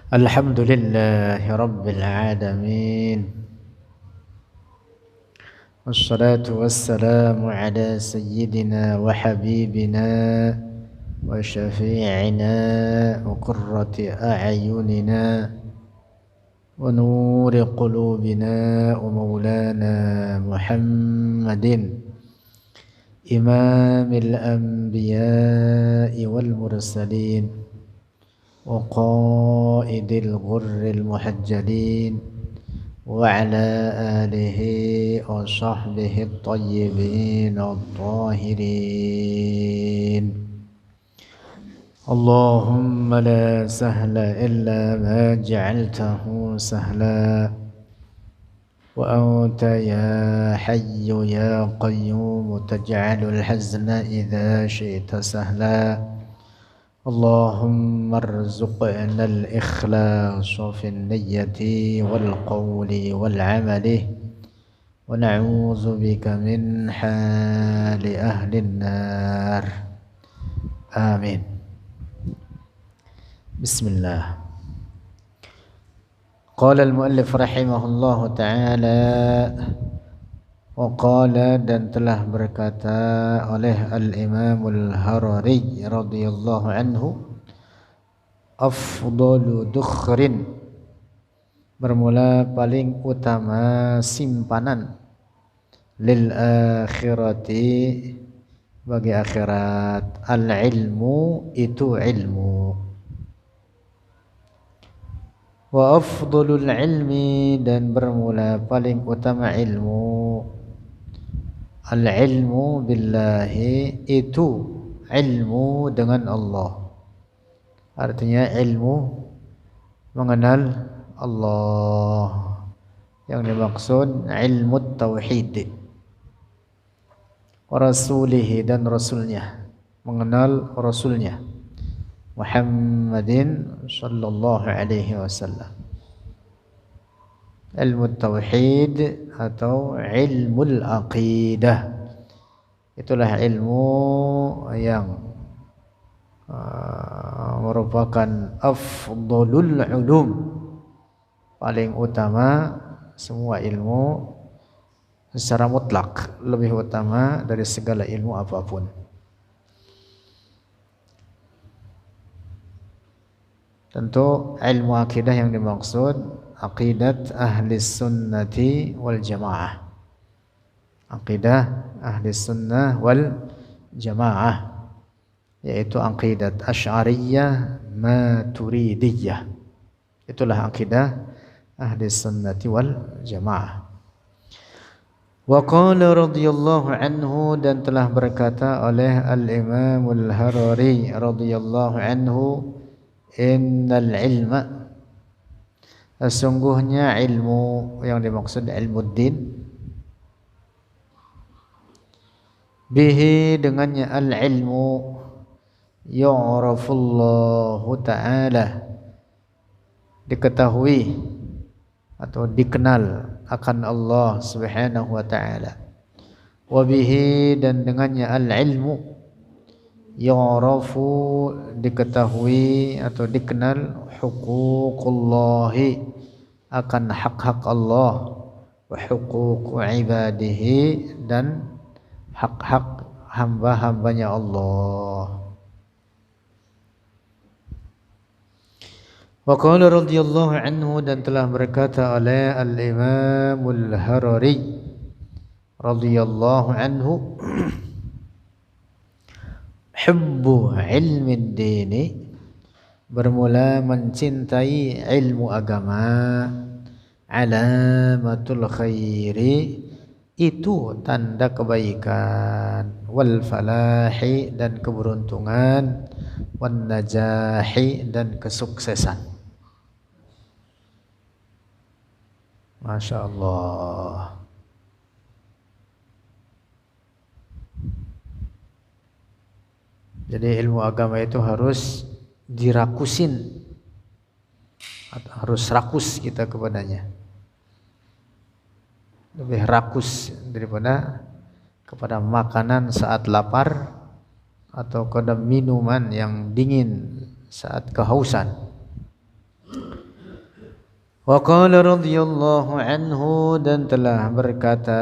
Alhamdulillahi Rabbil Alamin. Wassalatu wassalamu ala sayyidina wa habibina wa syafi'ina wa qurrati a'yunina wa nuri qulubina wa maulana Muhammadin imamil anbiya'i wal mursalin وقائد الغر المحجلين وعلى آله وصحبه الطيبين الطاهرين اللهم لا سهل إلا ما جعلته سهلا وأنت يا حي يا قيوم تجعل الحزن إذا شئت سهلا اللهم ارزقنا الإخلاص في النية والقول والعمل ونعوذ بك من حال أهل النار آمين. بسم الله. قال المؤلف رحمه الله تعالى Waqala dan telah berkata oleh Al-Imamul Harari radhiyallahu anhu, afdalu dukhrin, bermula paling utama simpanan, lil akhirati, bagi akhirat, al-ilmu itu ilmu, wa afdalul ilmi, dan bermula paling utama ilmu, al-ilmu billahi, itu ilmu dengan Allah. Artinya ilmu mengenal Allah. Yang dimaksud ilmu tauhid. Wa rasulihi, dan rasulnya, mengenal rasulnya Muhammadin sallallahu alaihi wasallam. Ilmu tauhid atau ilmu aqidah, itulah ilmu yang merupakan afdalul ulum, paling utama semua ilmu secara mutlak, lebih utama dari segala ilmu apapun. Tentu ilmu akidah yang dimaksud aqidat ahli sunnati wal jamaah, aqidah ahli sunnah wal jamaah, yaitu aqidat asy'ariyah maturidiyah. Itulah aqidah ahli sunnati wal jamaah. Wa qala radhiyallahu anhu, dan telah berkata oleh Al-Imamul Harari radhiyallahu anhu, innal ilma, sesungguhnya ilmu yang dimaksud ilmu din, bihi, dengannya al-ilmu, yu'rafullahu ta'ala, diketahui atau dikenal akan Allah subhanahu wa ta'ala. Wa bihi, dan dengannya al-ilmu, yu'rafu, diketahui atau dikenal, huququllahi, akan hak-hak Allah, wa huququ ibadihi, dan hak-hak hamba-hambanya Allah. Wa qala radhiyallahu anhu, dan telah berkata oleh Al-Imamul Harari radhiyallahu anhu, hubbu ilmin dini, bermula mencintai ilmu agama, alamatul khairi, itu tanda kebaikan, wal falahi, dan keberuntungan, wan najahi, dan kesuksesan. Masya Allah. Jadi ilmu agama itu harus dirakusin, harus rakus kita kepadanya, lebih rakus daripada kepada makanan saat lapar atau kepada minuman yang dingin saat kehausan. Wa qala radhiyallahu anhu, dan telah berkata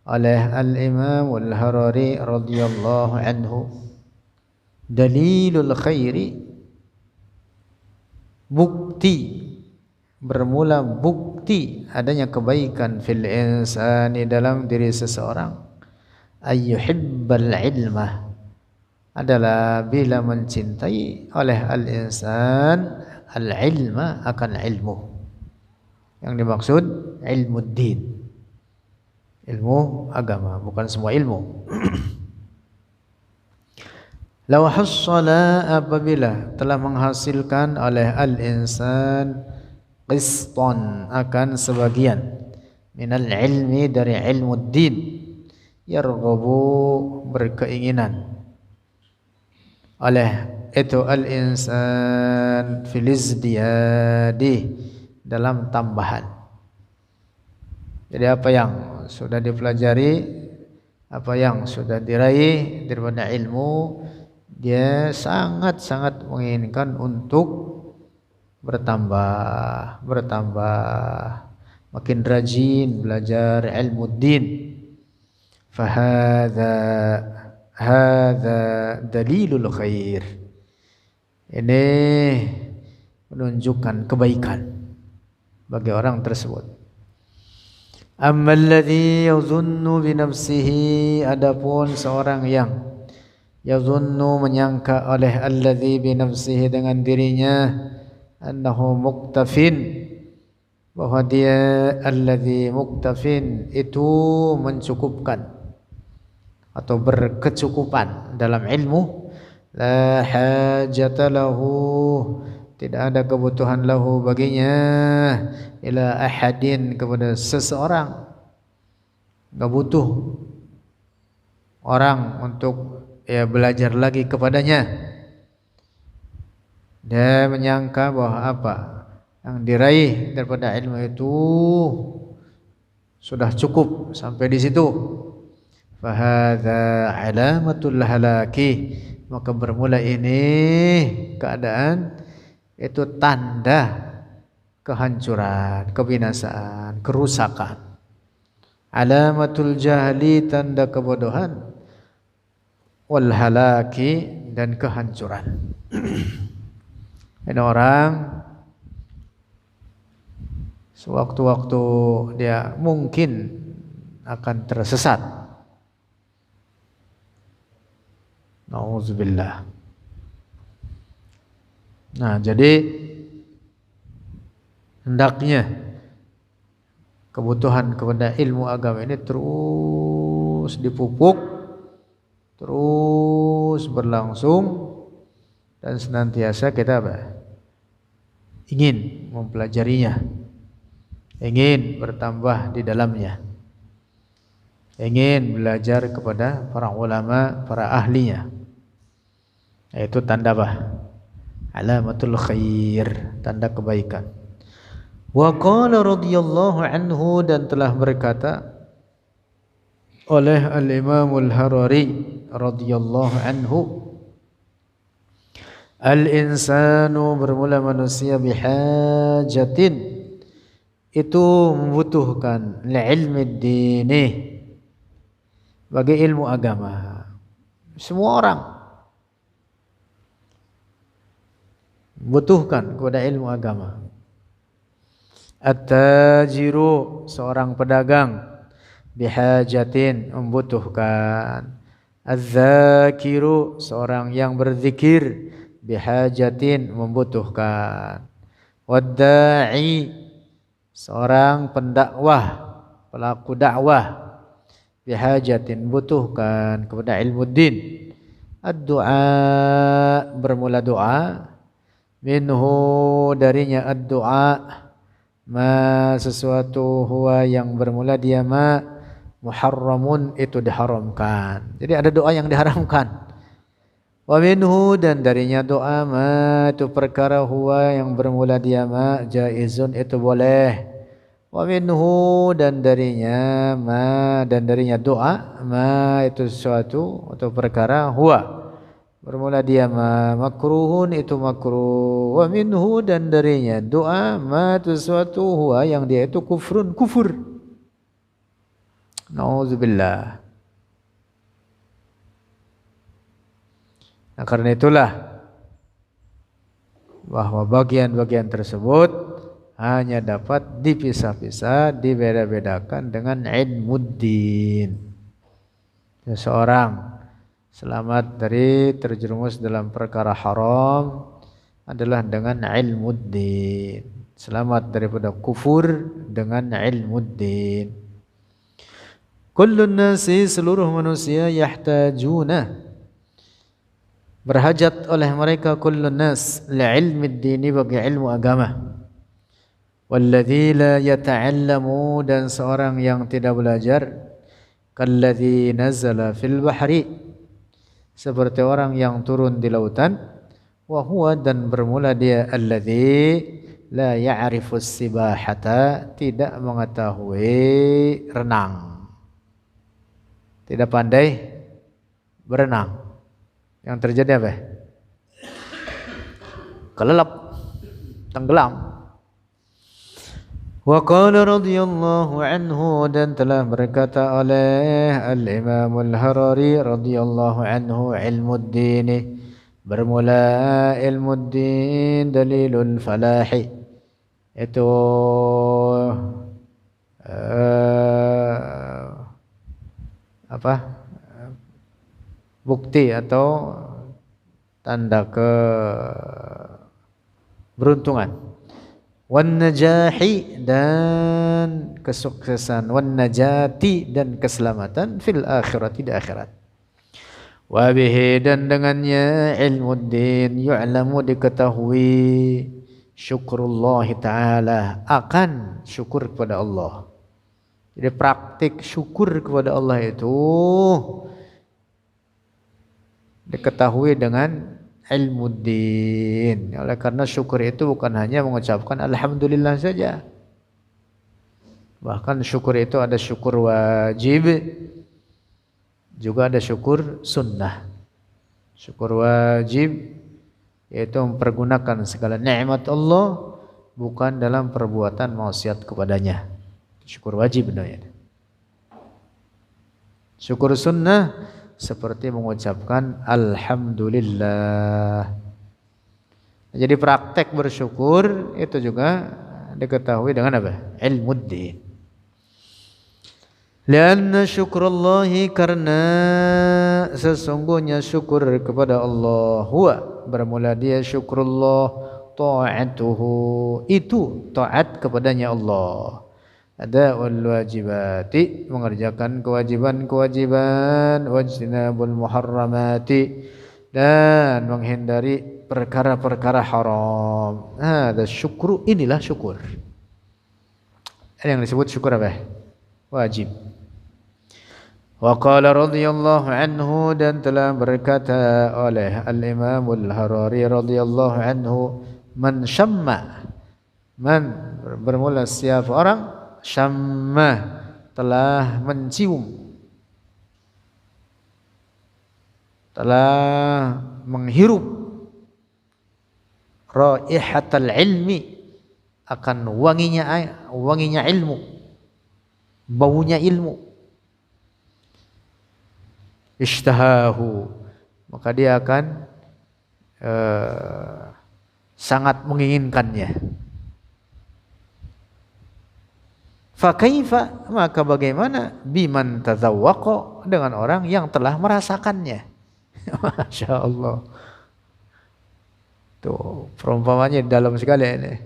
oleh Al-Imam Al-Harari radhiyallahu anhu, dalilul khairi, bukti, bermula bukti adanya kebaikan fil insani, dalam diri seseorang, ayyuhibbal ilmah, adalah bila mencintai oleh al-insan al-ilma, akan ilmu. Yang dimaksud ilmu din, ilmu agama, bukan semua ilmu. Law hassala, apabila telah menghasilkan oleh al-insan qistan, akan sebagian, minal ilmi, dari ilmu din, yarghabu, berkeinginan oleh itu al-insan fil izdiyadi, dalam tambahan. Jadi apa yang sudah dipelajari, apa yang sudah diraih daripada ilmu, dia sangat-sangat menginginkan untuk bertambah, makin rajin belajar ilmu din. Hadza dalilul khair, ini menunjukkan kebaikan bagi orang tersebut. Ammal ladzi yazunnu bi nafsihi, adapun seorang yang yazunnu, menyangka oleh alladzi bi nafsihi, dengan dirinya, annahu muktafin, bahwa dia alladzi muktafin, itu mencukupkan atau berkecukupan dalam ilmu. La hajata lahu, tidak ada kebutuhan lahu baginya, ila ahadin, kepada seseorang. Enggak butuh orang untuk belajar lagi kepadanya. Dia menyangka bahwa apa yang diraih daripada ilmu itu sudah cukup sampai di situ. Fahadha alamatul halaki, maka bermula ini keadaan itu tanda kehancuran, kebinasaan, kerusakan. Alamatul jahli, tanda kebodohan, wal halaki, dan kehancuran. Ini orang sewaktu-waktu dia mungkin akan tersesat. Nauzubillah. Nah, jadi hendaknya kebutuhan kepada ilmu agama ini terus dipupuk, terus berlangsung, dan senantiasa kita ingin mempelajarinya, ingin bertambah di dalamnya, ingin belajar kepada para ulama, para ahlinya. Itu tanda alamatul khair, tanda kebaikan. Wa qala radhiyallahu anhu, dan telah berkata oleh al-Imam Al-Harari radhiyallahu anhu, al-insanu, bermula manusia, bihajatin, itu membutuhkan, li'ilmi dini, bagi ilmu agama. Semua orang membutuhkan kepada ilmu agama. At-tajiru, seorang pedagang, bihajatin, membutuhkan. Az-zakiru, seorang yang berzikir, bihajatin, membutuhkan. Wad-da'i, seorang pendakwah, pelaku dakwah, bihajatin, membutuhkan kepada ilmu din. Ad-du'a, bermula doa, minhu, darinya ad-du'a, ma, sesuatu, huwa, yang bermula dia, ma, muharramun, itu diharamkan. Jadi ada doa yang diharamkan. Wa minhu, dan darinya doa, ma, itu perkara, huwa, yang bermula dia, ma, jaizun, itu boleh. Wa minhu, dan darinya, ma, dan darinya doa, ma, itu sesuatu atau perkara, huwa, bermula dia makruhun itu makruh, wa minhu dan darinya doa ma sesuatu huwa yang dia itu kufrun kufur. Nauzubillah. Nah, karena itulah bahwa bagian-bagian tersebut hanya dapat dipisah-pisah, dibeda-bedakan dengan ilmuddin. Seseorang selamat dari terjerumus dalam perkara haram adalah dengan ilmuddin. Selamat daripada kufur dengan ilmuddin. Kullun nasi seluruh manusia yahtajuna berhajat oleh mereka kullun nas li'ilmi dini bagi ilmu agama. Walladzi la yata'allamu dan seorang yang tidak belajar kalladzi nazala fil bahri seperti orang yang turun di lautan wa huwa dan bermula dia alladzi la ya'rifu sibahata tidak mengetahui renang. Tidak pandai berenang. Yang terjadi apa? Kelelep, tenggelam. Wa qala radhiyallahu anhu dan telah berkata oleh Al-Imam Al-Harari radhiyallahu anhu ilmuddin bermula ilmuddin dalilul falahi itu apa? Bukti atau tanda keberuntungan. Wan najahi dan kesuksesan, wan najati dan keselamatan fil akhirati di akhirat. Wa bihi dan dengannya ilmuddin yu'lamu diketahui syukrullah taala akan syukur kepada Allah. Jadi praktik syukur kepada Allah itu diketahui dengan ilmuddin. Oleh karena syukur itu bukan hanya mengucapkan alhamdulillah saja. Bahkan syukur itu ada syukur wajib, juga ada syukur sunnah. Syukur wajib yaitu mempergunakan segala nikmat Allah bukan dalam perbuatan maksiat kepadanya. Syukur wajib namanya. Syukur sunnah seperti mengucapkan alhamdulillah. Jadi praktek bersyukur itu juga diketahui dengan apa? Ilmuddin. Lianna syukrallahi karena sesungguhnya syukur kepada Allah huwa bermula dia syukrullah ta'atuhu itu taat kepadanya Allah. Ada'ul wajibati mengerjakan kewajiban-kewajiban wajtinabul muharramati dan menghindari perkara-perkara haram. Ada syukru inilah syukur. Ada yang disebut syukur apa? Wajib. Wa qala radhiyallahu anhu dan telah berkata oleh Al-Imam Al-Harari radhiyallahu anhu man syamma man bermula siapa orang syamma telah mencium, telah menghirup raihatal ilmi akan wanginya ilmu, baunya ilmu, ishtahahu maka dia akan sangat menginginkannya. Fakaifa maka bagaimana biman tazawwaqa dengan orang yang telah merasakannya. Masya Allah. Tuh perumpamannya dalam sekali ini.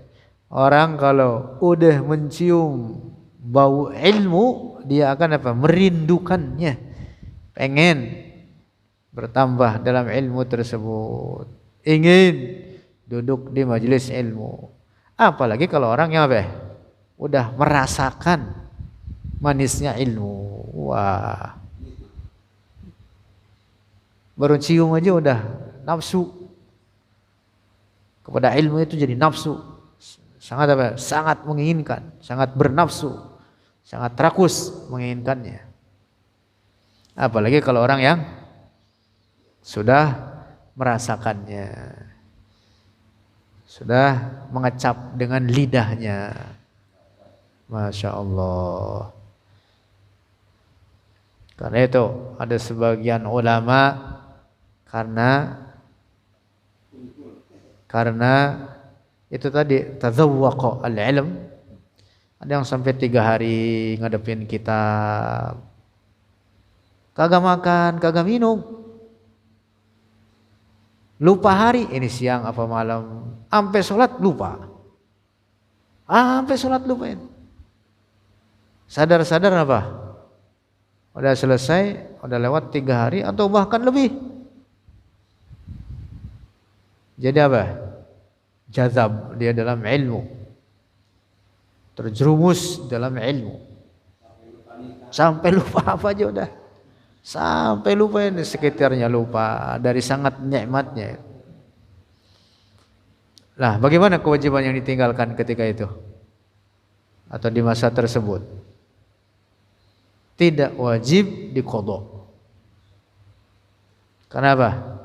Orang kalau udah mencium bau ilmu dia akan apa? Merindukannya. Pengen bertambah dalam ilmu tersebut. Ingin duduk di majelis ilmu. Apalagi kalau orang yang apa? Udah merasakan manisnya ilmu. Wah. Baru cium aja udah nafsu. Kepada ilmu itu jadi nafsu. Sangat apa? Sangat menginginkan, sangat bernafsu, sangat rakus menginginkannya. Apalagi kalau orang yang sudah merasakannya. Sudah mengecap dengan lidahnya. Masya Allah. Karena itu ada sebagian ulama karena itu tadi tadzawwaqa al-ilm, ada yang sampai 3 hari ngadepin kitab, kagak makan, kagak minum, lupa hari ini siang apa malam, sampai sholat lupa, sampai sholat lupain, sadar-sadar apa? Udah selesai, udah lewat 3 hari atau bahkan lebih. Jadi apa? Jazab dia dalam ilmu, terjerumus dalam ilmu, sampai lupa apa aja udah, sampai lupa ini sekitarnya, lupa dari sangat nikmatnya. Lah bagaimana kewajiban yang ditinggalkan ketika itu atau di masa tersebut? Tidak wajib diqadha. Kenapa?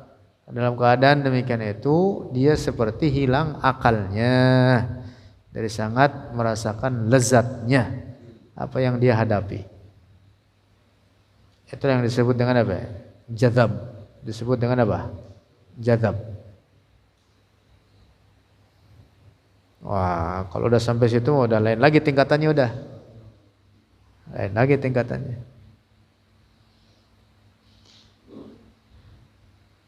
Dalam keadaan demikian itu dia seperti hilang akalnya dari sangat merasakan lezatnya apa yang dia hadapi. Itu yang disebut dengan apa? Jazab. Disebut dengan apa? Jazab. Wah, kalau udah sampai situ udah lain lagi tingkatannya, udah lain lagi tingkatannya.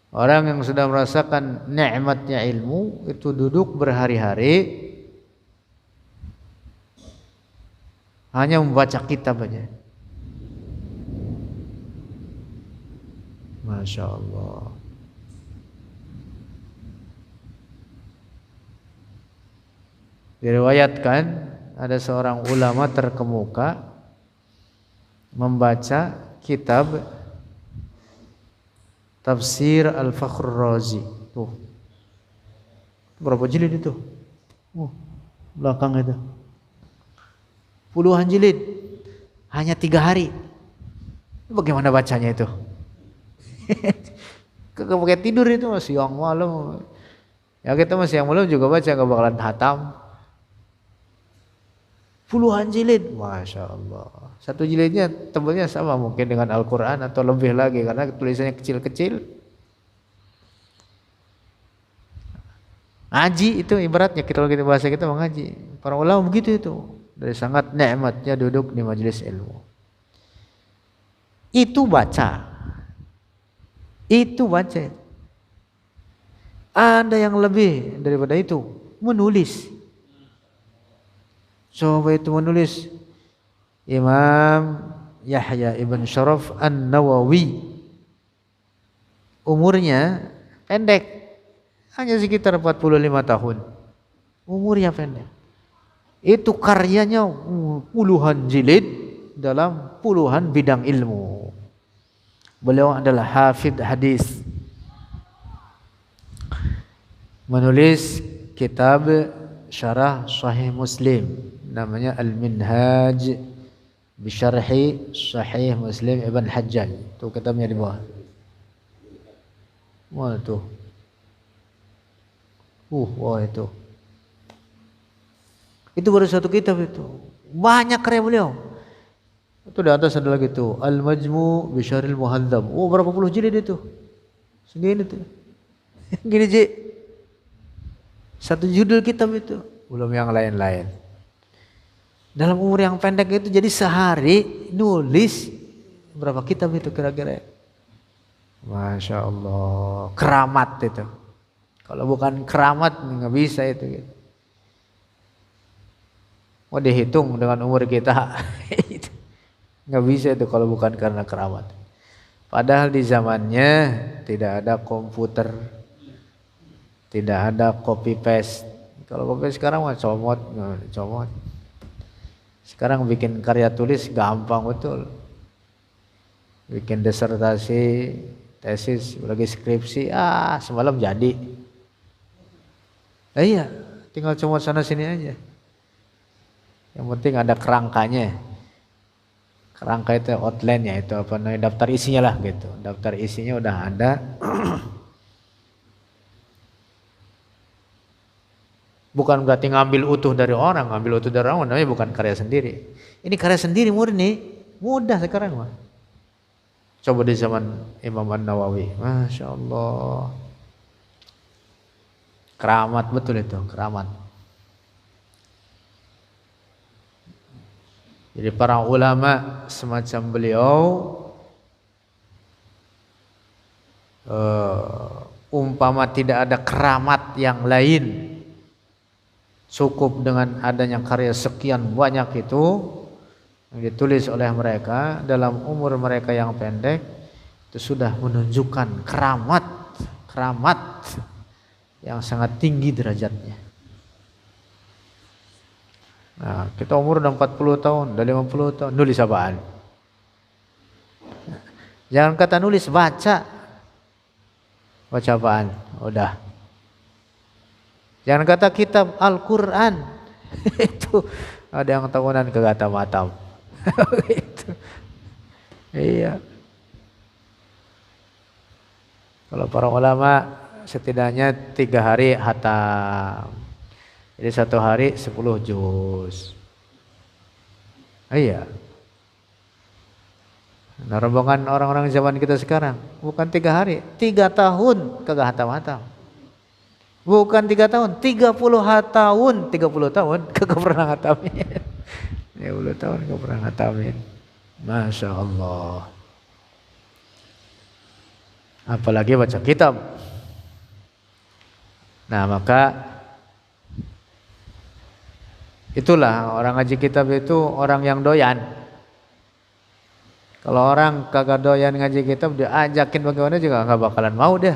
Orang yang sudah merasakan nikmatnya ilmu itu duduk berhari-hari hanya membaca kitab aja. Masya Allah. Diriwayatkan ada seorang ulama terkemuka membaca kitab Tafsir Al-Fakhr Razi. Tuh. Berapa jilid itu? Belakang itu. Puluhan jilid. Hanya 3 hari. Bagaimana bacanya itu? Kagak pakai tidur itu, siang malam. Ya kita masih siang malam juga baca, gak bakalan hatam. Puluhan jilid, Masya Allah. Satu jilidnya tebalnya sama mungkin dengan Al-Quran atau lebih lagi karena tulisannya kecil-kecil. Ngaji itu ibaratnya kalau kita bahasa kita mengaji. Para ulama begitu itu. Dari sangat nikmatnya duduk di majelis ilmu. Itu baca. Itu baca. Ada yang lebih daripada itu, menulis. Coba itu menulis. Imam Yahya ibn Sharaf An-Nawawi umurnya pendek, hanya sekitar 45 tahun. Umurnya pendek. Itu karyanya puluhan jilid dalam puluhan bidang ilmu. Beliau adalah hafidh hadis. Menulis kitab syarah Sahih Muslim namanya Al-Minhaj bi Syarhi Sahih Muslim Ibn Hajjaj. Itu kitabnya di bawah. Wah tuh. Wah itu. Itu baru satu kitab itu. Banyak karya beliau. Itu di atas ada lagi tuh Al-Majmu' bi Syarhil Muhadzab. Berapa puluh jilid itu? Segini tuh. Gini Ji. Satu judul kitab itu. Belum yang lain-lain. Dalam umur yang pendek itu jadi sehari nulis berapa kitab itu kira-kira? Masya Allah. Keramat itu. Kalau bukan keramat nggak bisa itu. Mau dihitung dengan umur kita. Nggak bisa itu kalau bukan karena keramat. Padahal di zamannya tidak ada komputer, tidak ada copy paste. Kalau copy sekarang mah comot. Sekarang bikin karya tulis gampang betul. Bikin disertasi, tesis, lagi skripsi, semalam jadi. Iya, tinggal comot sana sini aja. Yang penting ada kerangkanya. Kerangka itu outline-nya itu apa namanya, daftar isinya lah gitu. Daftar isinya udah ada. Bukan berarti ngambil utuh dari orang, ngambil utuh dari orang namanya bukan karya sendiri. Ini karya sendiri murni, mudah sekarang mah. Coba di zaman Imam An-Nawawi, Masya Allah. Keramat betul itu, keramat. Jadi para ulama semacam beliau umpama tidak ada keramat yang lain, cukup dengan adanya karya sekian banyak itu yang ditulis oleh mereka dalam umur mereka yang pendek, itu sudah menunjukkan keramat yang sangat tinggi derajatnya. Nah, kita umur udah 40 tahun, udah 50 tahun, nulis apaan? Jangan kata nulis, baca apaan? Udah. Jangan kata kitab Al-Quran. Itu ada yang tahunan kegata-matam. Gitu. Iya. Kalau para ulama setidaknya 3 hari hatam. Jadi 1 hari 10 juz. Iya. Nah, rombongan orang-orang zaman kita sekarang bukan 3 hari, 3 tahun kagak hatam-hatam. Bukan 3 tahun, 30 tahun, 30 tahun kagak pernah hatamin. 30 tahun kagak pernah hatamin. Masya Allah. Apalagi baca kitab. Nah, maka itulah orang ngaji kitab itu orang yang doyan. Kalau orang kagak doyan ngaji kitab, diajakin bagaimana juga nggak bakalan mau deh.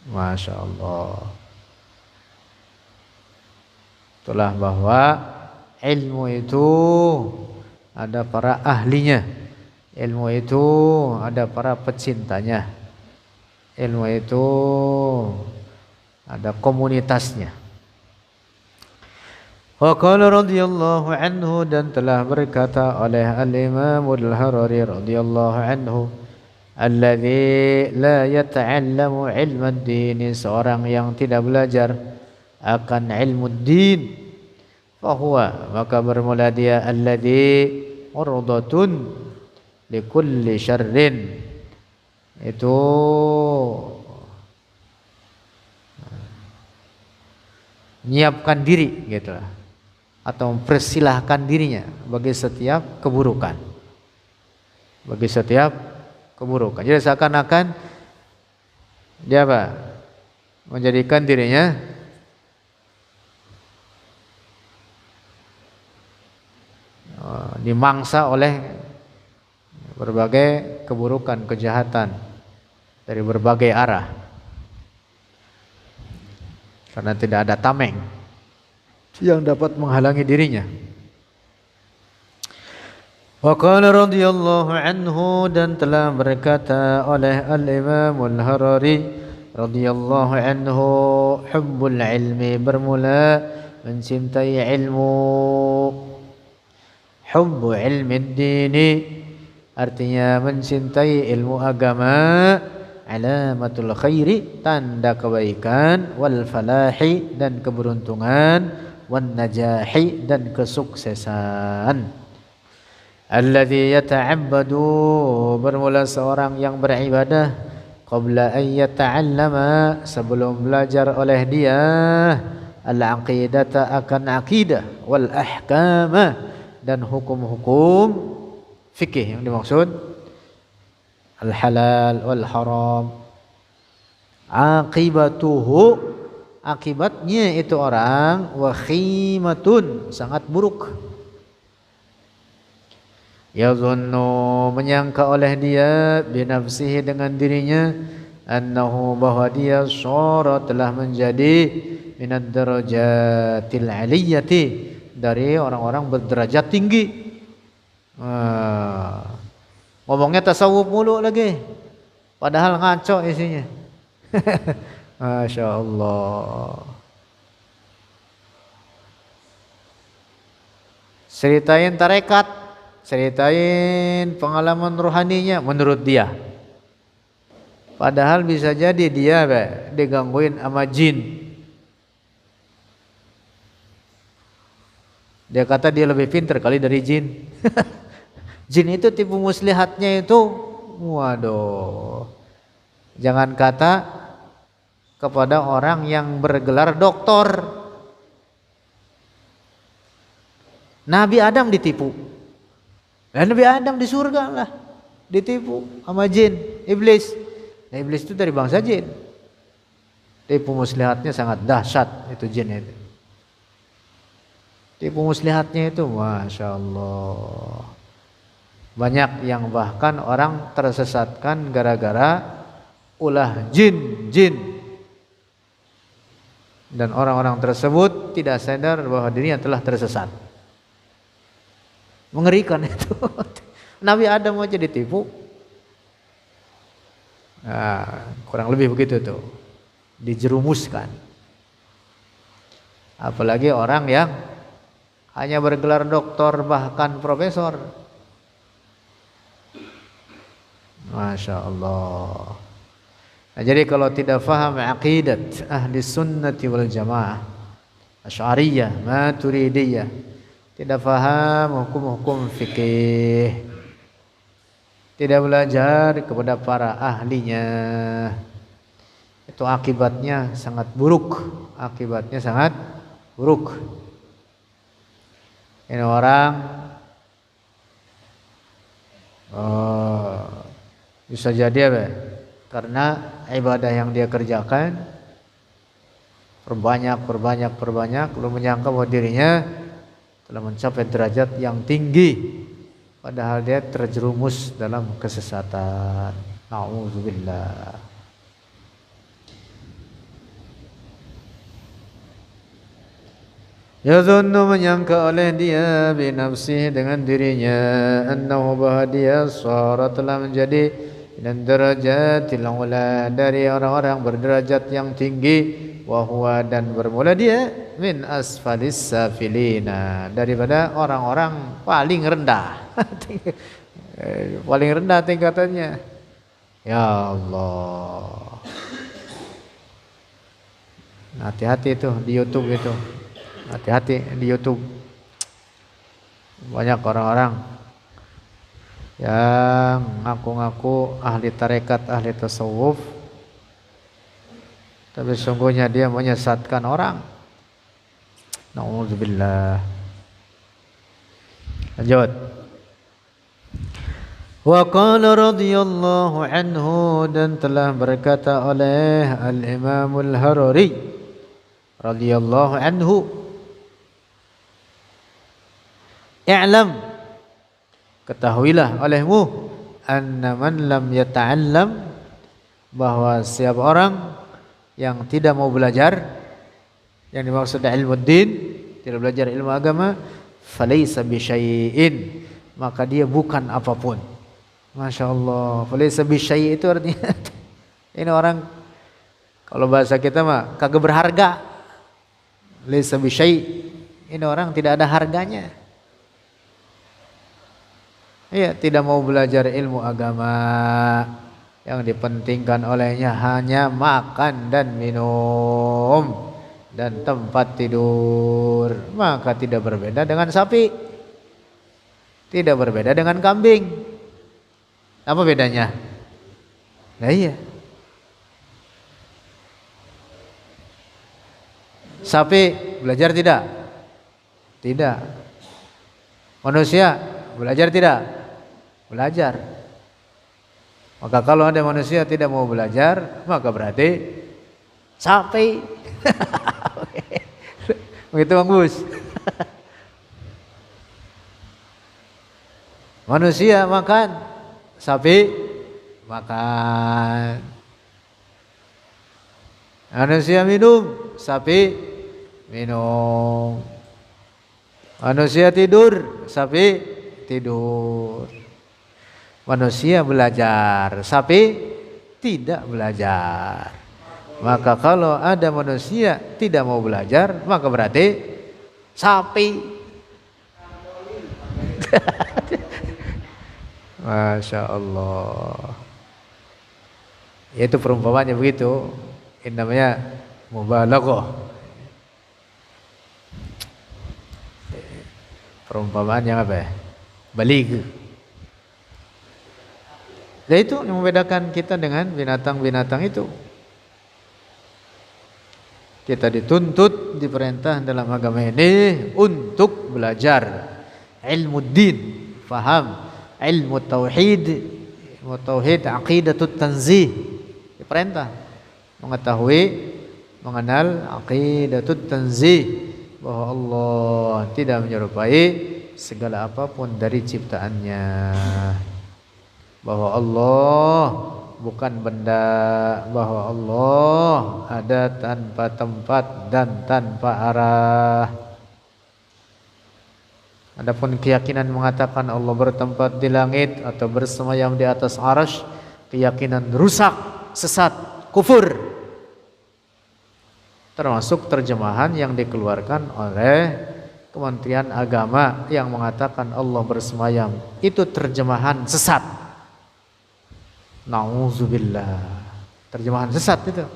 Masya Allah. Itulah bahwa ilmu itu ada para ahlinya, ilmu itu ada para pecintanya, ilmu itu ada komunitasnya. Wa qala radhiyallahu anhu, dan telah berkata oleh al-Imam al-Harari radhiyallahu anhu, alladzi la yata'allamu ilma ad-din, seorang yang tidak belajar akan ilmu ad-din, fahuwa, maka bermula dia alladzi urdatun likulli syarrin, itu menyiapkan diri gitu lah, atau mempersilahkan dirinya bagi setiap keburukan, bagi setiap keburukan. Jadi seakan-akan dia apa? Menjadikan dirinya dimangsa oleh berbagai keburukan, kejahatan dari berbagai arah, karena tidak ada tameng yang dapat menghalangi dirinya. Wa qala radhiyallahu anhu, dan telah berkata oleh al-Imam al-Harari radhiyallahu anhu, hubbul ilmi, bermula mencintai ilmu, hubbu ilmi ad-dini, artinya mencintai ilmu agama, alamatul khairi, tanda kebaikan, wal falahi, dan keberuntungan, wan najahi, dan kesuksesan. Alladzi yata'abbadu, bermula seorang yang beribadah, qabla an yata'allama, sebelum belajar oleh dia, al-aqidata, akan akidah, wal ahkama, dan hukum-hukum fikih yang dimaksud al-halal wal haram. Aqibatuhu, akibatnya itu orang, wakhimatun, sangat buruk. Yazunnu, menyangka oleh dia, binafsihi, dengan dirinya, annahu, bahwa dia, syara, telah menjadi, minad darajatil aliyati, dari orang-orang berderajat tinggi. Ngomongnya tasawuf mulu lagi, padahal ngaco isinya. Masya Allah. Ceritain tarekat, ceritain pengalaman rohaninya menurut dia, padahal bisa jadi dia digangguin sama jin, Dia kata dia lebih pintar kali dari jin. Jin itu tipu muslihatnya itu, waduh. Jangan kata kepada orang yang bergelar doktor. Nabi Adam ditipu. Dan Nabi Adam di surga lah ditipu sama jin, iblis. Nah, iblis itu dari bangsa jin. Tipu muslihatnya sangat dahsyat itu jin itu. Tipu muslihatnya itu, masya Allah. Banyak yang bahkan orang tersesatkan gara-gara ulah jin. Dan orang-orang tersebut tidak sadar bahwa dirinya telah tersesat. Mengerikan itu. Nabi Adam aja ditipu. Nah, kurang lebih begitu tuh. Dijerumuskan. Apalagi orang yang hanya bergelar doktor bahkan profesor. Masya Allah. Nah, jadi kalau tidak faham aqidat ahli sunnati wal jamaah, Asy'ariyah, Maturidiyah, tidak faham hukum-hukum fikih, tidak belajar kepada para ahlinya, itu akibatnya sangat buruk. Akibatnya sangat buruk. Ini orang bisa jadi apa? Karena ibadah yang dia kerjakan perbanyak, lalu menyangka bahwa dirinya telah mencapai derajat yang tinggi, padahal dia terjerumus dalam kesesatan. Na'udzubillah. Yadhunnu, menyangka oleh dia, binafsih, dengan dirinya, annahu, bahwa dia sara, telah menjadi, dan darajatil ula, dari orang-orang berderajat yang tinggi, wa huwa, dan bermula dia, min asfalis safilina, daripada orang-orang paling rendah. Paling rendah tingkatannya. Ya Allah. Hati-hati itu di YouTube itu. Hati-hati di YouTube. Banyak orang-orang yang ngaku-ngaku ahli tarekat, ahli tasawuf, tapi sungguhnya dia menyesatkan orang. Na'udzubillah. Lanjut. Wa qala radhiyallahu anhu, dan telah berkata oleh Al-Imam Al-Harari radhiyallahu anhu, i'lam, ketahuilah olehmu, anna man lam yata'allam, bahwa siapa orang yang tidak mau belajar, yang dimaksud ilmu din, tidak belajar ilmu agama, falaysa bisyai'in, maka dia bukan apapun. Masya Allah. Falaysa bisyai' itu artinya ini orang, kalau bahasa kita mah kagak berharga. Laysa bisyai', ini orang tidak ada harganya. Iya, tidak mau belajar ilmu agama, yang dipentingkan olehnya hanya makan dan minum dan tempat tidur, maka tidak berbeda dengan sapi, tidak berbeda dengan kambing. Apa bedanya? Nah iya, sapi belajar tidak? Tidak. Manusia belajar tidak? Belajar. Maka kalau ada manusia tidak mau belajar, maka berarti sapi. Begitu Bang Gus. Manusia makan, sapi makan. Manusia minum, sapi minum. Manusia tidur, sapi tidur. Manusia belajar, sapi tidak belajar. Maka kalau ada manusia tidak mau belajar, maka berarti sapi. Masya Allah. Itu perumpamannya begitu. Ini namanya mubalaghah. Perumpamaan yang apa ya? Baligh. Dan itu yang membedakan kita dengan binatang-binatang itu. Kita dituntut, diperintah dalam agama ini untuk belajar ilmu din, faham ilmu tauhid, aqidatut tanzih. Diperintah mengetahui, mengenal aqidatut tanzih, bahwa Allah tidak menyerupai segala apapun dari ciptaannya, bahwa Allah bukan benda, bahwa Allah ada tanpa tempat dan tanpa arah. Adapun keyakinan mengatakan Allah bertempat di langit atau bersemayam di atas arasy, keyakinan rusak, sesat, kufur. Termasuk terjemahan yang dikeluarkan oleh Kementerian Agama yang mengatakan Allah bersemayam. Itu terjemahan sesat. Nauzubillah. Terjemahan sesat itu.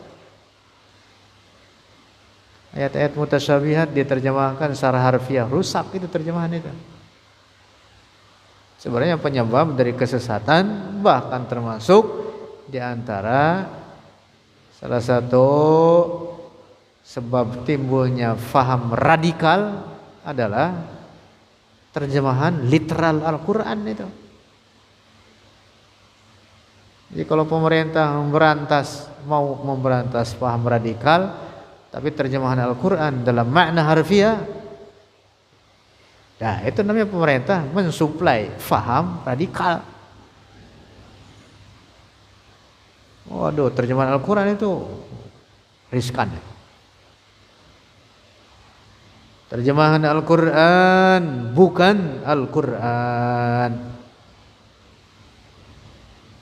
Ayat-ayat mutasyabihat diterjemahkan secara harfiah, rusak itu terjemahan itu. Sebenarnya penyebab dari kesesatan, bahkan termasuk di antara salah satu sebab timbulnya faham radikal adalah terjemahan literal Al-Quran itu. Jadi kalau pemerintah mau memberantas faham radikal, tapi terjemahan Al-Quran dalam makna harfiah, nah itu namanya pemerintah mensuplai faham radikal. Waduh, terjemahan Al-Quran itu riskan. Terjemahan Al-Quran bukan Al-Quran.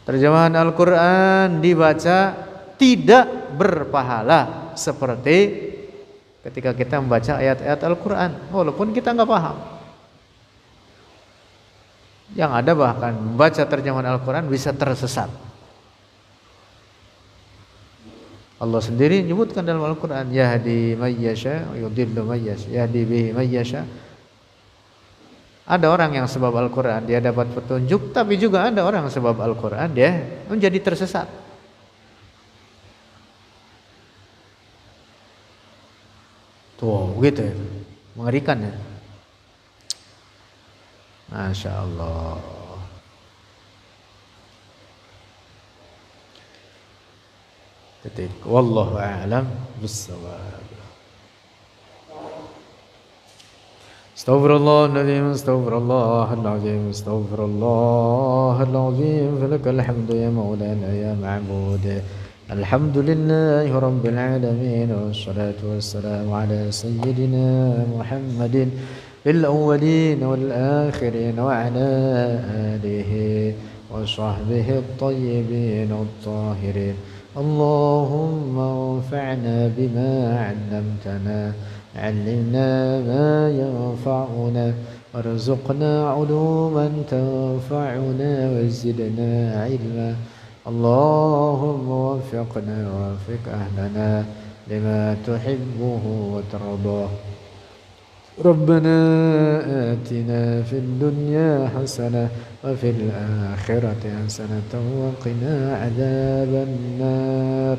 Terjemahan Al-Quran dibaca tidak berpahala seperti ketika kita membaca ayat-ayat Al-Quran, walaupun kita nggak paham. Yang ada bahkan membaca terjemahan Al-Quran bisa tersesat. Allah sendiri menyebutkan dalam Al-Quran, yahdi may yasha wa yudhillu may yasha, yahdi bihi may yasha. Ada orang yang sebab Al-Quran dia dapat petunjuk, tapi juga ada orang sebab Al-Quran dia menjadi tersesat. Tuh, gitu ya. Mengerikan ya. Masya Allah. Wallahu a'lam bissawab. Astaghfirullahaladzim, astaghfirullahaladzim, astaghfirullahaladzim. Falakal hamdu ya maulana ya ma'bud. Alhamdulillahi rabbil alamin. Wassalatu wassalamu ala sayyidina Muhammadin fil awwalin wal akhirin wa ala alihi wa sahbihi at-tayyibin at-tahirin. Allahumma anfa'na bima 'allamtana, 'allimna ma yanfa'una, warzuqna 'uluman tanfa'una, wazidna 'ilma. Allahumma waffiqna waffiq ahlana lima tuhibbuhu wa tardah. ربنا آتنا في الدنيا حسنة وفي الآخرة حسنة وقنا عذاب النار.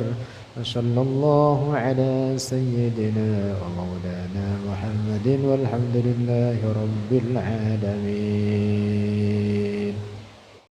وصلى الله على سيدنا ومولانا محمد والحمد لله رب العالمين.